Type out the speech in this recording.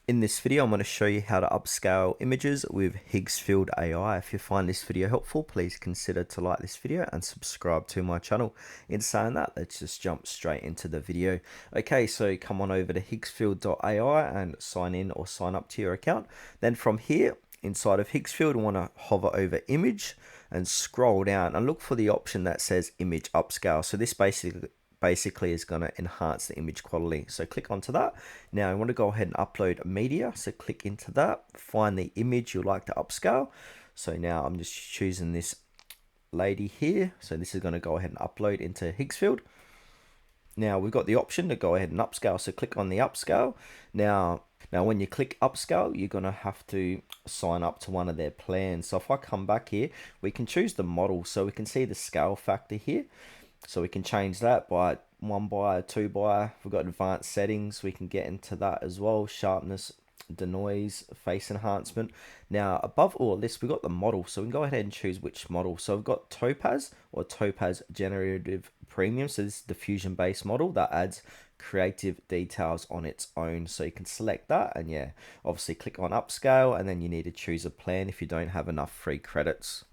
In this video, I'm going to show you how to upscale images with Higgsfield AI. If you find this video helpful, please consider to like this video and subscribe to my channel. In saying that, let's just jump straight into the video. Okay, so come on over to Higgsfield.ai and sign in or sign up to your account. Then from here, inside of Higgsfield, we want to hover over image and scroll down and look for the option that says image upscale. So this basically is going to enhance the image quality. So click onto that. Now I want to go ahead and upload media. So click into that, find the image you'd like to upscale. So now I'm just choosing this lady here. So this is going to go ahead and upload into Higgsfield. Now we've got the option to go ahead and upscale. So click on the upscale. Now when you click upscale, you're going to have to sign up to one of their plans. So if I come back here, we can choose the model. So we can see the scale factor here. So we can change that by 1 by 2 by. We've got advanced settings. We can get into that as well. Sharpness, denoise, face enhancement. Now above all this, we've got the model. So we can go ahead and choose which model. So we've got Topaz or Topaz Generative Premium. So this is the fusion based model that adds creative details on its own. So you can select that and yeah, obviously click on upscale, and then you need to choose a plan if you don't have enough free credits.